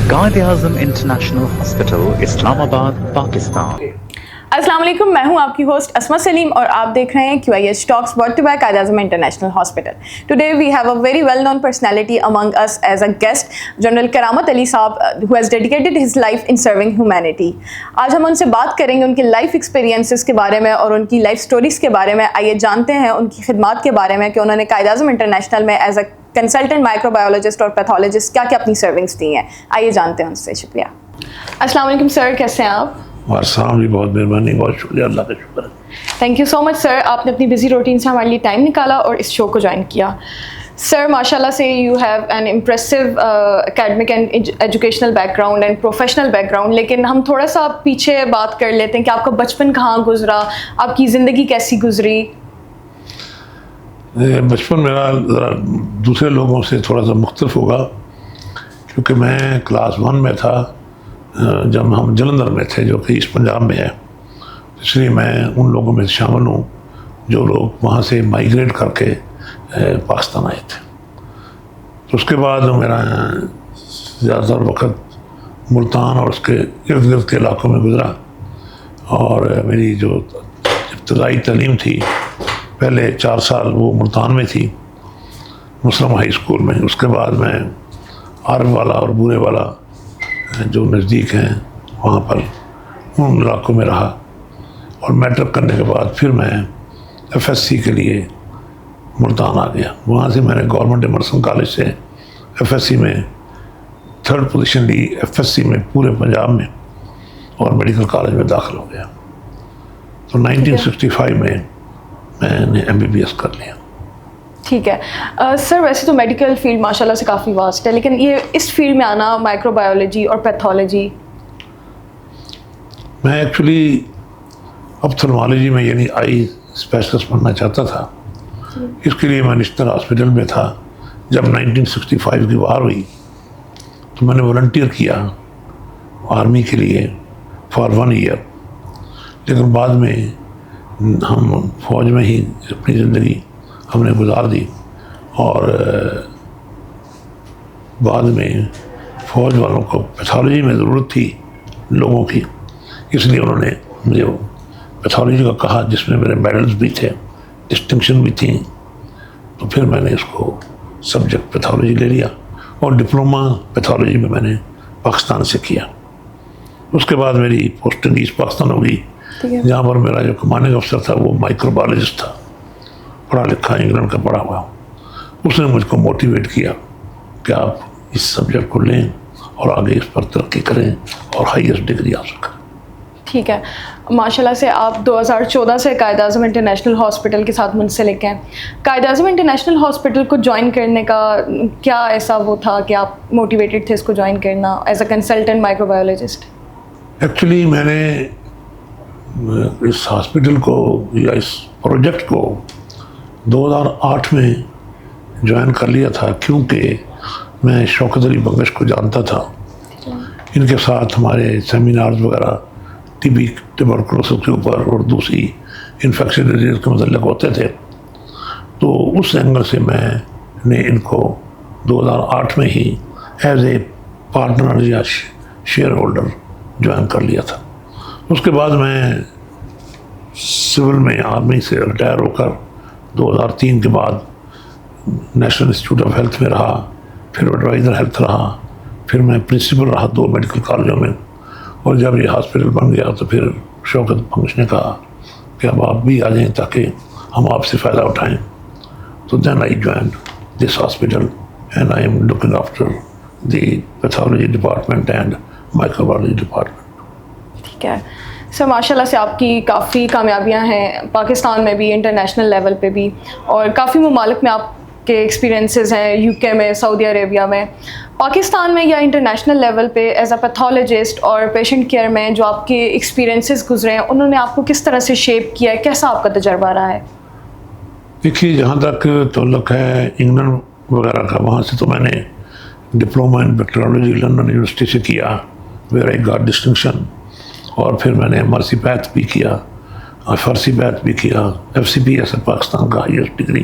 قائد-ے-اعظم international hospital اسلام آباد پاکستان۔ السلام علیکم، میں ہوں آپ کی ہوسٹ اسما سلیم اور آپ دیکھ رہے ہیں QIS talks brought to you by Quaid-e-Azam international hospital. Today we have a very well known personality among us as a guest, general Karamat Ali صاحب who has dedicated his life in serving humanity۔ آج ہم ان سے بات کریں گے ان کی لائف ایکسپیرینسز کے بارے میں اور ان کی لائف سٹوریز کے بارے میں۔ آئیے جانتے ہیں ان کی خدمات کے بارے میں کہ انہوں نے قائد-ے-اعظم انٹرنیشنل میں as a consultant micro biologist اور پیتھولوجسٹ کیا کیا اپنی سرونگس دی ہیں۔ آئیے جانتے ہیں ان سے۔ شکریہ۔ السلام علیکم سر، کیسے ہیں آپ؟ السلام جی، بہت مہربانی، بہت شکریہ، اللہ کا شکر ہے۔ تھینک یو سو مچ سر، آپ نے اپنی بزی روٹین سے ہمارے لیے ٹائم نکالا اور اس شو کو جوائن کیا۔ سر ماشاء اللہ سے you have an impressive academic and educational back ground and professional back ground, لیکن ہم تھوڑا سا پیچھے بات کر لیتے ہیں کہ آپ کا بچپن کہاں گزرا، آپ کی زندگی کیسی گزری؟ بچپن میرا ذرا دوسرے لوگوں سے تھوڑا سا مختلف ہوگا، کیونکہ میں کلاس 1 میں تھا جب ہم جلندھر میں تھے جو کہ ایسٹ پنجاب میں ہے، اس لیے میں ان لوگوں میں شامل ہوں جو لوگ وہاں سے مائیگریٹ کر کے پاکستان آئے تھے۔ تو اس کے بعد میرا زیادہ تر وقت ملتان اور اس کے ارد گرد کے علاقوں میں گزرا، اور میری جو ابتدائی تعلیم تھی پہلے 4 سال وہ ملتان میں تھی، مسلم ہائی اسکول میں۔ اس کے بعد میں عارف والا اور بورے والا جو نزدیک ہیں وہاں پر ان علاقوں میں رہا، اور میٹرک کرنے کے بعد پھر میں FSC کے لیے ملتان آ گیا۔ وہاں سے میں نے گورنمنٹ ایمرسن کالج سے FSC میں 3rd پوزیشن لی، FSC میں پورے پنجاب میں، اور میڈیکل کالج میں داخل ہو گیا۔ تو 1965 میں نے MBBS کر لیا۔ ٹھیک ہے سر، ویسے تو میڈیکل فیلڈ ماشاء اللہ سے کافی واسٹ ہے، لیکن یہ اس فیلڈ میں آنا مائکرو بایولوجی اور پیتھولوجی، میں ایکچولی اپتھلمالوجی میں یعنی آئی اسپیشلسٹ بننا چاہتا تھا۔ اس کے لیے میں نشتر ہاسپٹل میں تھا۔ جب 1965 کی وار ہوئی تو میں نے والنٹیئر کیا آرمی کے لیے فار 1 ایئر، لیکن بعد میں ہم فوج میں ہی اپنی زندگی ہم نے گزار دی، اور بعد میں فوج والوں کو پیتھولوجی میں ضرورت تھی لوگوں کی، اس لیے انہوں نے مجھے پیتھولوجی کا کہا، جس میں میرے میڈلز بھی تھے، ڈسٹنکشن بھی تھیں۔ تو پھر میں نے اس کو سبجیکٹ پیتھولوجی لے لیا، اور ڈپلومہ پیتھولوجی میں نے پاکستان سے کیا۔ اس کے بعد میری پوسٹنگ ایسٹ پاکستان ہو گئی، جہاں پر میرا جو کمانڈنگ افسر تھا وہ مائکرو بایولوجسٹ تھا، پڑھا لکھا، انگلینڈ کا پڑھا ہوا۔ اس نے مجھ کو موٹیویٹ کیا کہ آپ اس سبجیکٹ کو لیں اور آگے اس پر ترقی کریں اور ہائیسٹ ڈگری حاصل کریں۔ ٹھیک ہے، ماشاء اللہ سے آپ 2014 سے قائد-ے-اعظم انٹرنیشنل ہاسپٹل کے ساتھ منسلک ہیں۔ قائد-ے-اعظم انٹرنیشنل ہاسپٹل کو جوائن کرنے کا کیا ایسا وہ تھا کہ آپ موٹیویٹڈ تھے اس کو جوائن کرنا as a consultant micro biologist? Actually میں نے اس ہاسپٹل کو یا اس پروجیکٹ کو 2008 میں جوائن کر لیا تھا، کیونکہ میں شوکت علی بنگش کو جانتا تھا۔ ان کے ساتھ ہمارے سیمینارز وغیرہ TB ٹیوبرکلوسس کے اوپر اور دوسری انفیکشن ڈیزیز کے متعلق ہوتے تھے، تو اس اینگل سے میں نے ان کو 2008 میں ہی ایز اے پارٹنر یا شیئر ہولڈر جوائن کر لیا تھا۔ اس کے بعد میں سول میں آرمی سے ریٹائر ہو کر 2003 کے بعد نیشنل انسٹیٹیوٹ آف ہیلتھ میں رہا، پھر ایڈوائزر ہیلتھ رہا، پھر میں پرنسپل رہا 2 میڈیکل کالجوں میں، اور جب یہ ہاسپٹل بن گیا تو پھر شوکت بنگش نے کہا کہ اب آپ بھی آ جائیں تاکہ ہم آپ سے فائدہ اٹھائیں۔ تو then I joined this hospital and I am looking after the pathology department and microbiology department. ٹھیک ہے سر، ماشاء اللہ سے آپ کی کافی کامیابیاں ہیں پاکستان میں بھی، انٹرنیشنل لیول پہ بھی، اور کافی ممالک میں آپ کے ایکسپیرینسز ہیں، UK میں، سعودی عربیہ میں۔ پاکستان میں یا انٹرنیشنل لیول پہ ایز اے پیتھولوجسٹ اور پیشنٹ کیئر میں جو آپ کے ایکسپیرینسز گزرے ہیں، انہوں نے آپ کو کس طرح سے شیپ کیا ہے؟ کیسا آپ کا تجربہ رہا ہے؟ دیکھیے، جہاں تک تعلق ہے انگلینڈ وغیرہ کا، وہاں سے تو میں نے ڈپلومہ ان بیکٹیریولوجی لندن یونیورسٹی سے کیا، ویئر آئی گاٹ ڈسٹنکشن، اور پھر میں نے MRC پیتھ بھی کیا، FRC پیتھ بھی کیا، FCPS پاکستان کا ہائیسٹ ڈگری۔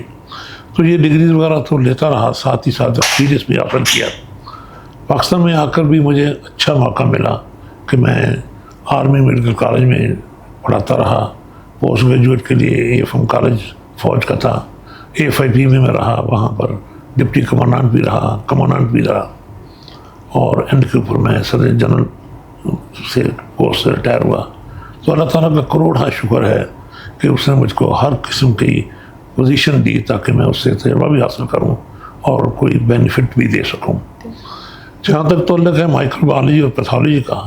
تو یہ ڈگریز وغیرہ تو لیتا رہا، ساتھ ہی ساتھ ایکسپیرینس بھی حاصل کیا۔ پاکستان میں آ کر بھی مجھے اچھا موقع ملا کہ میں آرمی میڈیکل کالج میں پڑھاتا رہا. پوسٹ گریجویٹ کے لیے AFM کالج فوج کا تھا. AFIP میں رہا, وہاں پر ڈپٹی کمانڈنٹ بھی رہا اور اینڈ کے اوپر میں صدر جنرل سے پوسٹ سے ریٹائر ہوا. تو اللہ تعالیٰ کا کروڑا شکر ہے کہ اس نے مجھ کو ہر قسم کی پوزیشن دی تاکہ میں اس سے تجربہ بھی حاصل کروں اور کوئی بینیفٹ بھی دے سکوں. جہاں تک تعلق ہے مائکرو بایولوجی اور پیتھولوجی کا,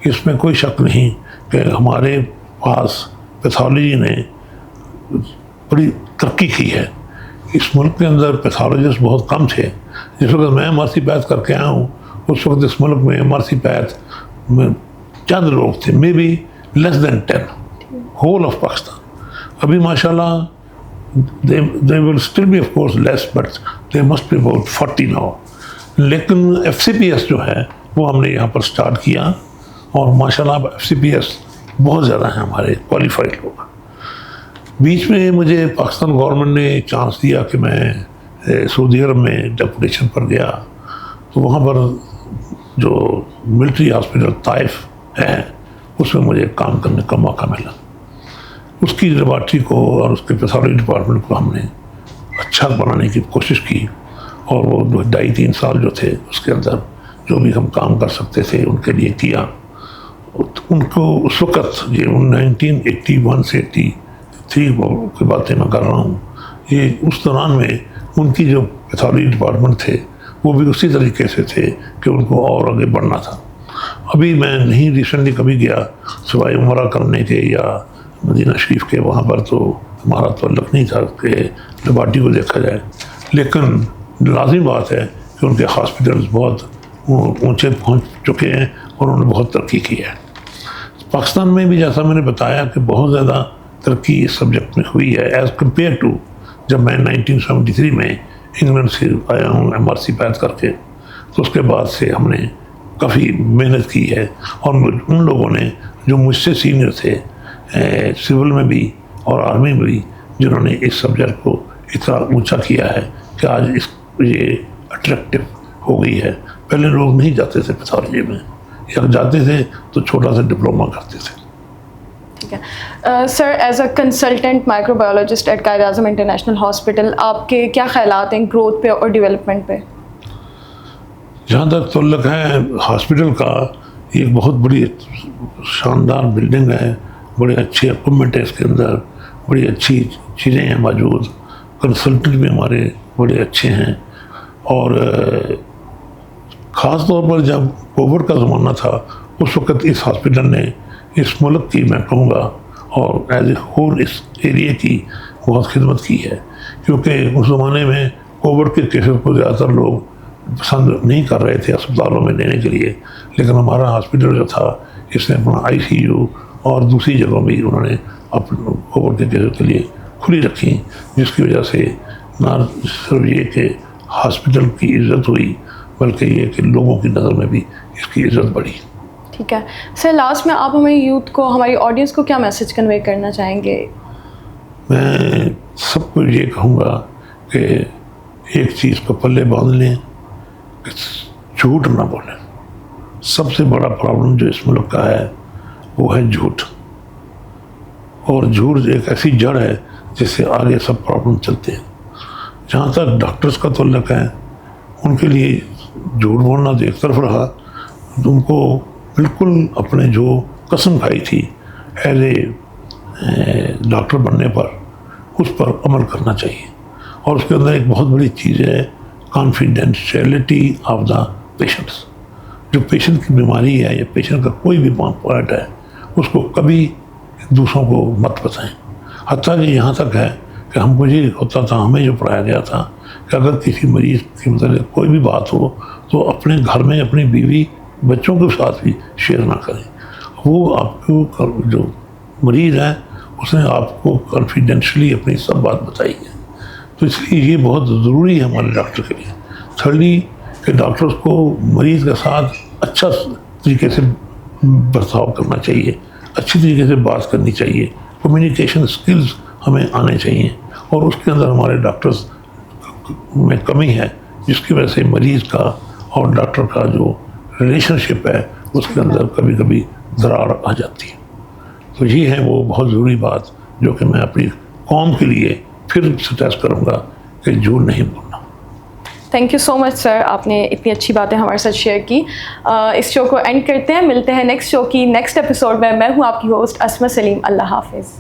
اس میں کوئی شک نہیں کہ ہمارے پاس پیتھولوجی نے بڑی ترقی کی ہے. اس ملک کے اندر پیتھولوجسٹ بہت کم تھے. جس وقت میں MRC پیتھ کر کے آیا ہوں اس وقت اس ملک میں MRC پیتھ میں چند لوگ تھے, may be less than 10 whole of Pakistan. ابھی ماشاء اللہ they will still be of course less but they must be about 40 now. لیکن FCPS جو ہے وہ ہم نے یہاں پر سٹارٹ کیا اور ماشاء اللہ FCPS بہت زیادہ ہیں ہمارے کوالیفائڈ لوگ. بیچ میں مجھے پاکستان گورنمنٹ نے چانس دیا کہ میں سعودی عرب میں ڈیپوٹیشن پر گیا, تو وہاں پر جو ملٹری ہاسپٹل طائف ہے اس میں مجھے کام کرنے کا موقع ملا. اس کی لیبارٹری کو اور اس کے پیتھولوجی ڈپارٹمنٹ کو ہم نے اچھا بنانے کی کوشش کی اور وہ 2.5-3 سال جو تھے اس کے اندر جو بھی ہم کام کر سکتے تھے ان کے لیے کیا. ان کو اس وقت یہ 1981 سے 83 کی باتیں میں کر رہا ہوں, یہ اس دوران میں ان کی جو پیتھولوجی ڈپارٹمنٹ تھے وہ بھی اسی طریقے سے تھے کہ ان کو اور آگے بڑھنا تھا. ابھی میں نہیں ریسنٹلی کبھی گیا سوائے عمرہ کرنے کے یا مدینہ شریف کے, وہاں پر تو ہمارا تعلق نہیں تھا کہ لیبارٹری کو دیکھا جائے, لیکن لازمی بات ہے کہ ان کے ہاسپٹلز بہت اونچے پہنچ چکے ہیں اور انہوں نے بہت ترقی کی ہے. پاکستان میں بھی جیسا میں نے بتایا کہ بہت زیادہ ترقی اس سبجیکٹ میں ہوئی ہے ایز کمپیئر ٹو جب میں 1973 میں انگلینڈ سے آیا ہوں MRC پیتھ کر کے. تو اس کے بعد سے ہم نے کافی محنت کی ہے اور ان لوگوں نے جو مجھ سے سینئر تھے سول میں بھی اور آرمی میں بھی, جنہوں نے اس سبجیکٹ کو اتنا اونچا کیا ہے کہ آج یہ اٹریکٹیو ہو گئی ہے. پہلے لوگ نہیں جاتے تھے پیتھولوجی میں, یا جاتے تھے تو چھوٹا سا ڈپلوما کرتے تھے. ٹھیک ہے sir, as a consultant microbiologist at Quaid Azam international hospital آپ کے کیا خیالات ہیں گروتھ پہ اور ڈیولپمنٹ پہ؟ جہاں تک تعلق ہے ہاسپٹل کا, یہ ایک بہت بڑی شاندار بلڈنگ ہے, بڑے اچھے اکوپمنٹ ہے اس کے اندر, بڑی اچھی چیزیں ہیں موجود, کنسلٹنٹ بھی ہمارے بڑے اچھے ہیں. اور خاص طور پر جب کووڈ کا زمانہ تھا اس وقت اس ہاسپٹل نے اس ملک کی میں کہوں گا اور ایز اے ہول اس ایریے کی بہت خدمت کی ہے, کیونکہ اس زمانے میں کووڈ کے کیسز کو زیادہ تر لوگ پسند نہیں کر رہے تھے اسپتالوں میں لینے کے لیے, لیکن ہمارا ہاسپٹل جو تھا اس نے اپنا ICU اور دوسری جگہوں بھی انہوں نے اپنے کووڈ کے کیسز کے لیے کھلی رکھی, جس کی وجہ سے نہ صرف یہ کہ ہاسپٹل کی عزت ہوئی بلکہ یہ کہ لوگوں کی نظر میں بھی اس کی عزت بڑھی. ٹھیک ہے سر, لاسٹ میں آپ ہماری یوتھ کو, ہماری آڈینس کو کیا میسج کنوے کرنا چاہیں گے؟ میں سب کو یہ کہوں گا کہ ایک چیز کو پلے باندھ لیں کہ جھوٹ نہ بولیں. سب سے بڑا پرابلم جو اس ملک کا ہے وہ ہے جھوٹ, اور جھوٹ ایک ایسی جڑ ہے جس سے آگے سب پرابلم چلتے ہیں. جہاں تک ڈاکٹرز کا تعلق ہے ان کے لیے جھوٹ بولنا تو ایک طرف رہا, ان کو بالکل اپنے جو قسم کھائی تھی ایز اے ڈاکٹر بننے پر اس پر عمل کرنا چاہیے. اور اس کے اندر ایک بہت بڑی چیز ہے کانفیڈینشیلٹی آف دا پیشنٹس. جو پیشنٹ کی بیماری ہے یا پیشنٹ کا کوئی بھی پوائنٹ ہے اس کو کبھی دوسروں کو مت بتائیں. حتیٰ کہ یہاں تک ہے کہ ہم کو یہ ہوتا تھا, ہمیں جو پڑھایا گیا تھا کہ اگر کسی مریض کی متعلق کوئی بھی بات ہو تو اپنے گھر میں اپنی بیوی بچوں کے ساتھ بھی شیئر نہ کریں. وہ آپ کو جو مریض ہے اس نے آپ کو کانفیڈینشلی اپنی سب بات بتائی ہے. تو اس لیے یہ بہت ضروری ہے ہمارے ڈاکٹر کے لیے. تھرڈلی کہ ڈاکٹرز کو مریض کے ساتھ اچھا طریقے سے برتاؤ کرنا چاہیے, اچھی طریقے سے بات کرنی چاہیے, کمیونیکیشن اسکلز ہمیں آنے چاہیے. اور اس کے اندر ہمارے ڈاکٹرز میں کمی ہے جس کی وجہ سے مریض کا اور ڈاکٹر کا جو ریلیشن شپ ہے اس کے اندر کبھی کبھی دراڑ آ جاتی ہے. تو یہ ہے وہ بہت ضروری بات جو کہ میں اپنی قوم کے لیے پھر سٹریس کروں گا کہ جھوٹ نہیں بولنا. تھینک یو سو مچ سر, آپ نے اتنی اچھی باتیں ہمارے ساتھ شیئر کی. اس شو کو اینڈ کرتے ہیں, ملتے ہیں نیکسٹ شو کی نیکسٹ ایپیسوڈ میں. میں ہوں آپ کی ہوسٹ عصمت سلیم. اللہ حافظ.